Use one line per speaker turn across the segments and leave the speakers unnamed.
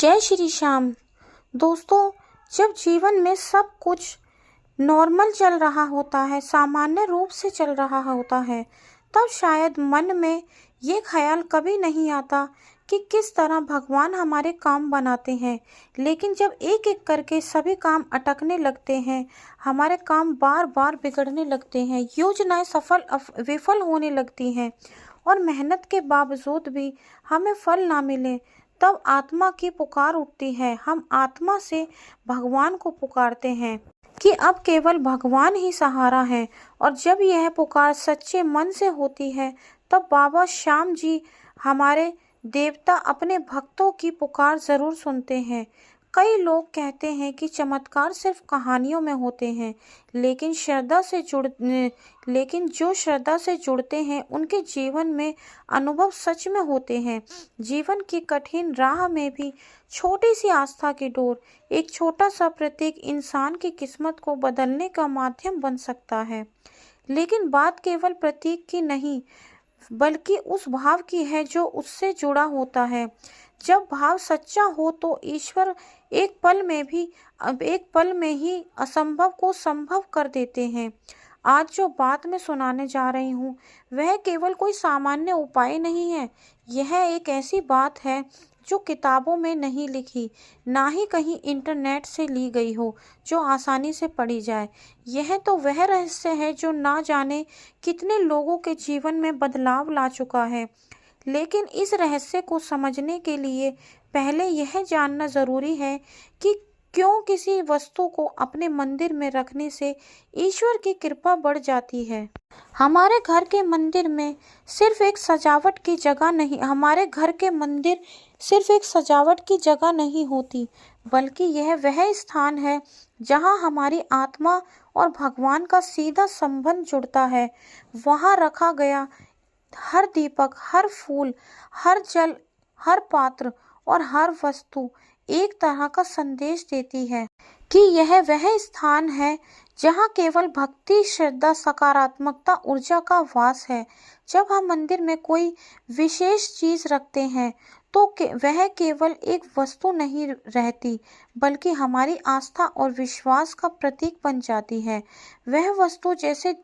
जय श्री श्याम। दोस्तों, जब जीवन में सब कुछ नॉर्मल चल रहा होता है, सामान्य रूप से चल रहा होता है, तब शायद मन में ये ख्याल कभी नहीं आता कि किस तरह भगवान हमारे काम बनाते हैं। लेकिन जब एक एक करके सभी काम अटकने लगते हैं, हमारे काम बार बार बिगड़ने लगते हैं, योजनाएं विफल होने लगती हैं और मेहनत के बावजूद भी हमें फल ना मिले, तब आत्मा की पुकार उठती है। हम आत्मा से भगवान को पुकारते हैं कि अब केवल भगवान ही सहारा है। और जब यह पुकार सच्चे मन से होती है, तब बाबा श्याम जी हमारे देवता अपने भक्तों की पुकार जरूर सुनते हैं। कई लोग कहते हैं कि चमत्कार सिर्फ कहानियों में होते हैं, लेकिन जो श्रद्धा से जुड़ते हैं, उनके जीवन में अनुभव सच में होते हैं। जीवन की कठिन राह में भी छोटी सी आस्था की डोर, एक छोटा सा प्रतीक इंसान की किस्मत को बदलने का माध्यम बन सकता है। लेकिन बात केवल प्रतीक की नहीं, बल्कि उस भाव की है जो उससे जुड़ा होता है। जब भाव सच्चा हो तो ईश्वर एक पल में ही असंभव को संभव कर देते हैं। आज जो बात मैं सुनाने जा रही हूँ, वह केवल कोई सामान्य उपाय नहीं है। यह एक ऐसी बात है जो किताबों में नहीं लिखी, ना ही कहीं इंटरनेट से ली गई हो, जो आसानी से पढ़ी जाए। यह तो वह रहस्य है जो ना जाने कितने लोगों के जीवन में बदलाव ला चुका है। लेकिन इस रहस्य को समझने के लिए पहले यह जानना जरूरी है कि क्यों किसी वस्तु को अपने मंदिर में रखने से ईश्वर की कृपा बढ़ जाती है। हमारे घर के मंदिर सिर्फ एक सजावट की जगह नहीं होती, बल्कि यह वह स्थान है जहां हमारी आत्मा और भगवान का सीधा संबंध जुड़ता है। वहां रखा गया हर दीपक, हर फूल, हर जल, हर पात्र और हर वस्तु एक तरह का संदेश देती है कि यह वह स्थान है जहाँ केवल भक्ति, श्रद्धा, सकारात्मकता, ऊर्जा का वास है। जब हम मंदिर में कोई विशेष चीज रखते हैं, तो वह केवल एक वस्तु नहीं रहती, बल्कि हमारी आस्था और विश्वास का प्रतीक बन जाती है। वह वस्तु जैसे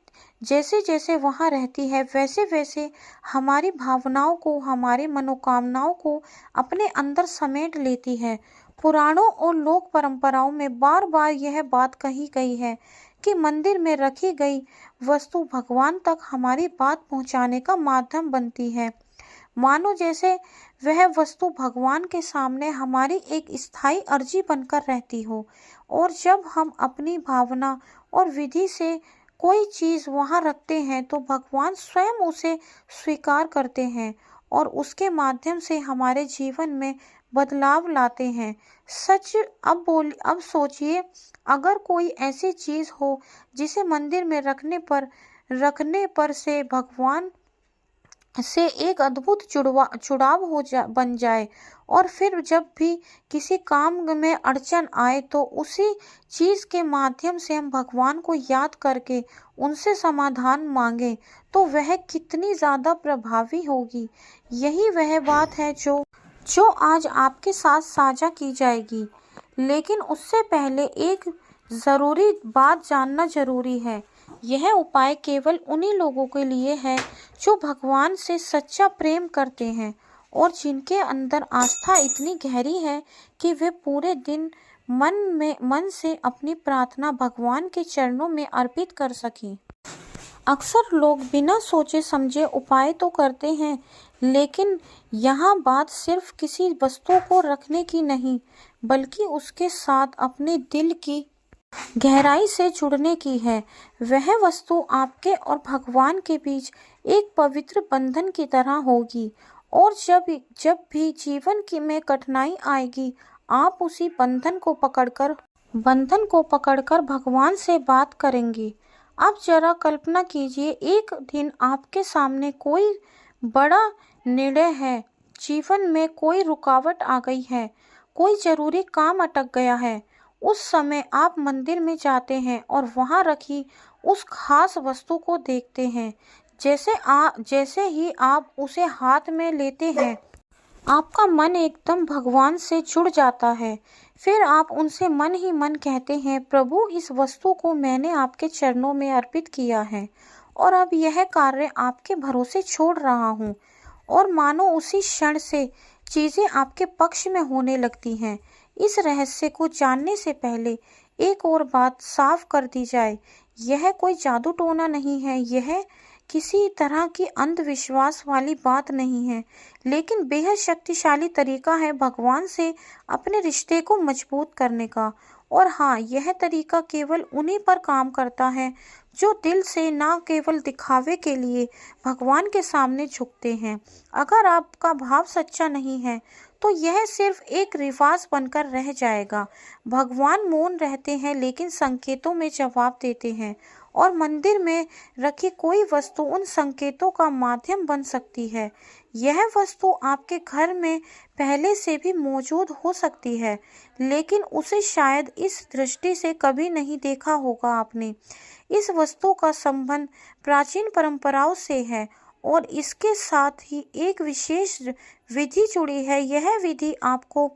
जैसे वहाँ रहती है, वैसे वैसे हमारी भावनाओं को, हमारी मनोकामनाओं को अपने अंदर समेट लेती है। पुराणों और लोक परंपराओं में बार बार यह बात कही गई है कि मंदिर में रखी गई वस्तु भगवान तक हमारी बात पहुंचाने का माध्यम बनती है। मानो जैसे वह वस्तु भगवान के सामने हमारी एक स्थायी अर्जी बनकर रहती हो, और जब हम अपनी भावना और विधि से कोई चीज वहां रखते हैं, तो भगवान स्वयं उसे स्वीकार करते हैं और उसके माध्यम से हमारे जीवन में बदलाव लाते हैं। अब सोचिए, अगर कोई ऐसी चीज हो जिसे मंदिर में रखने पर से भगवान से एक अद्भुत जुड़ाव बन जाए, और फिर जब भी किसी काम में अड़चन आए, तो उसी चीज के माध्यम से हम भगवान को याद करके उनसे समाधान मांगे, तो वह कितनी ज्यादा प्रभावी होगी। यही वह बात है जो आज आपके साथ साझा की जाएगी। लेकिन उससे पहले एक जरूरी बात जानना जरूरी है। यह उपाय केवल उन्हीं लोगों के लिए है जो भगवान से सच्चा प्रेम करते हैं और जिनके अंदर आस्था इतनी गहरी है कि वे पूरे दिन मन से अपनी प्रार्थना भगवान के चरणों में अर्पित कर सकें। अक्सर लोग बिना सोचे समझे उपाय तो करते हैं, लेकिन यहाँ बात सिर्फ किसी वस्तु को रखने की नहीं, बल्कि उसके साथ अपने दिल की गहराई से जुड़ने की है। वह वस्तु आपके और भगवान के बीच एक पवित्र बंधन की तरह होगी, और जब भी जीवन में कठिनाई आएगी, आप उसी बंधन को पकड़कर भगवान से बात करेंगे। अब जरा कल्पना कीजिए, एक दिन आपके सामने कोई बड़ा निर्णय है, जीवन में कोई रुकावट आ गई है, कोई जरूरी काम अटक गया है। उस समय आप मंदिर में जाते हैं और वहां रखी उस खास वस्तु को देखते हैं। जैसे ही आप उसे हाथ में लेते हैं, आपका मन एकदम भगवान से जुड़ जाता है। फिर आप उनसे मन ही मन कहते हैं, प्रभु इस वस्तु को मैंने आपके चरणों में अर्पित किया है और अब यह कार्य आपके भरोसे छोड़ रहा हूँ। और मानो उसी क्षण से चीजें आपके पक्ष में होने लगती हैं। इस रहस्य को जानने से पहले एक और बात साफ कर दी जाए, यह कोई जादू टोना नहीं है, यह किसी तरह की अंधविश्वास वाली बात नहीं है, लेकिन बेहद शक्तिशाली तरीका है भगवान से अपने रिश्ते को मजबूत करने का। और हाँ, यह तरीका केवल उन्हीं पर काम करता है जो दिल से, ना केवल दिखावे के लिए, भगवान के सामने झुकते हैं। अगर आपका भाव सच्चा नहीं है तो यह सिर्फ एक रिवाज बनकर रह जाएगा। भगवान मौन रहते हैं लेकिन संकेतों में जवाब देते हैं, और मंदिर में रखी कोई वस्तु उन संकेतों का माध्यम बन सकती है। यह वस्तु आपके घर में पहले से भी मौजूद हो सकती है, लेकिन उसे शायद इस दृष्टि से कभी नहीं देखा होगा आपने। इस वस्तु का संबंध प्राचीन परंपराओं से है और इसके साथ ही एक विशेष विधि जुड़ी है। यह विधि आपको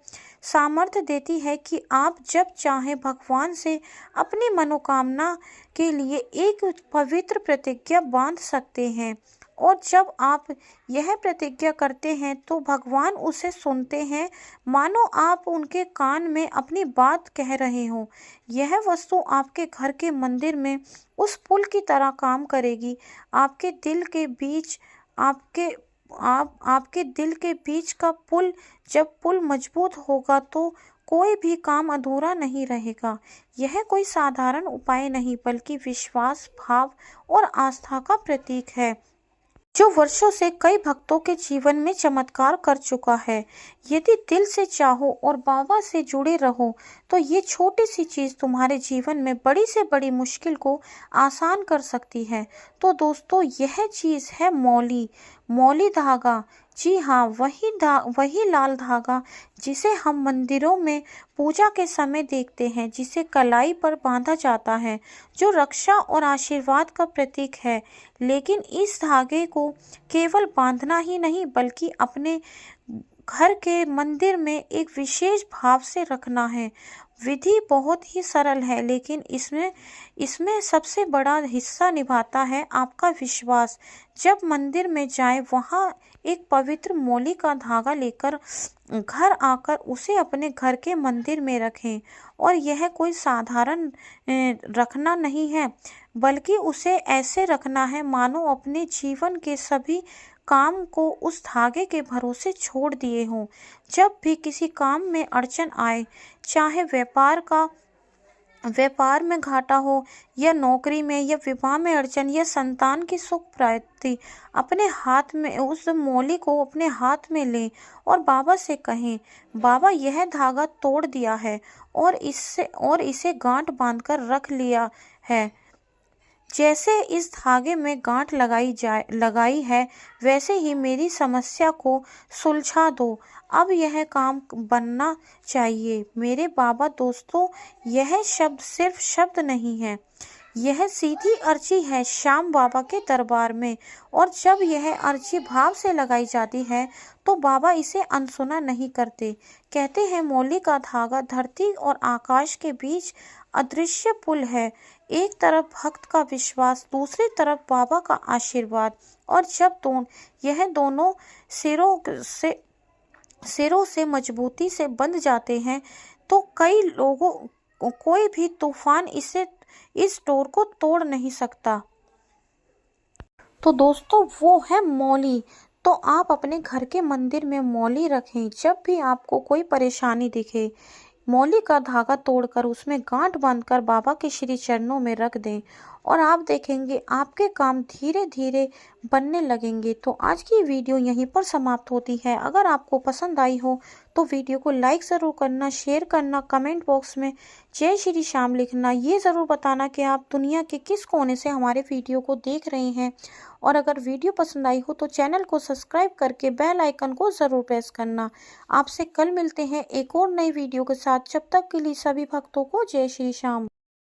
सामर्थ्य देती है कि आप जब चाहें भगवान से अपनी मनोकामना के लिए एक पवित्र प्रतिज्ञा बांध सकते हैं, और जब आप यह प्रतिज्ञा करते हैं तो भगवान उसे सुनते हैं, मानो आप उनके कान में अपनी बात कह रहे हो। यह वस्तु आपके घर के मंदिर में उस पुल की तरह काम करेगी। आपके दिल के बीच आपके दिल के बीच का पुल, जब पुल मजबूत होगा तो कोई भी काम अधूरा नहीं रहेगा। यह कोई साधारण उपाय नहीं बल्कि विश्वास, भाव और आस्था का प्रतीक है, जो वर्षों से कई भक्तों के जीवन में चमत्कार कर चुका है। यदि दिल से चाहो और बाबा से जुड़े रहो तो ये छोटी सी चीज तुम्हारे जीवन में बड़ी से बड़ी मुश्किल को आसान कर सकती है। तो दोस्तों, यह चीज है मौली धागा। जी हाँ, वही लाल धागा जिसे हम मंदिरों में पूजा के समय देखते हैं, जिसे कलाई पर बांधा जाता है, जो रक्षा और आशीर्वाद का प्रतीक है। लेकिन इस धागे को केवल बांधना ही नहीं बल्कि अपने घर के मंदिर में एक विशेष भाव से रखना है। विधि बहुत ही सरल है, लेकिन इसमें सबसे बड़ा हिस्सा निभाता है आपका विश्वास। जब मंदिर में जाएं, वहां एक पवित्र मौली का धागा लेकर घर आकर उसे अपने घर के मंदिर में रखें। और यह कोई साधारण रखना नहीं है, बल्कि उसे ऐसे रखना है मानो अपने जीवन के सभी काम को उस धागे के भरोसे छोड़ दिए हों। जब भी किसी काम में अड़चन आए, चाहे व्यापार में घाटा हो, या नौकरी में, या विवाह में अड़चन, या संतान की सुख प्राप्ति, अपने हाथ में उस मौली को अपने हाथ में लें और बाबा से कहें, बाबा यह धागा तोड़ दिया है और इसे गांठ बांधकर रख लिया है। जैसे इस धागे में गांठ लगाई है, वैसे ही मेरी समस्या को सुलझा दो। अब यह काम बनना चाहिए। मेरे बाबा दोस्तों, यह शब्द सिर्फ शब्द नहीं है, यह सीधी अर्जी है श्याम बाबा के दरबार में। और जब यह अर्जी भाव से लगाई जाती है तो बाबा इसे अनसुना नहीं करते। कहते हैं, मौली का धागा धरती और आकाश के बीच अदृश्य पुल है। एक तरफ भक्त का विश्वास, दूसरी तरफ बाबा का आशीर्वाद। और जब यह दोनों सिरों से मजबूती से बंध जाते हैं तो कोई भी तूफान इस डोर को तोड़ नहीं सकता। तो दोस्तों, वो है मौली। तो आप अपने घर के मंदिर में मौली रखें। जब भी आपको कोई परेशानी दिखे, मौली का धागा तोड़कर उसमें गांठ बांधकर बाबा के श्री चरणों में रख दें, और आप देखेंगे आपके काम धीरे धीरे बनने लगेंगे। तो आज की वीडियो यहीं पर समाप्त होती है। अगर आपको पसंद आई हो तो वीडियो को लाइक ज़रूर करना, शेयर करना, कमेंट बॉक्स में जय श्री श्याम लिखना। ये ज़रूर बताना कि आप दुनिया के किस कोने से हमारे वीडियो को देख रहे हैं। और अगर वीडियो पसंद आई हो तो चैनल को सब्सक्राइब करके बेल आइकन को ज़रूर प्रेस करना। आपसे कल मिलते हैं एक और नई वीडियो के साथ। जब तक के लिए सभी भक्तों को जय श्री श्याम।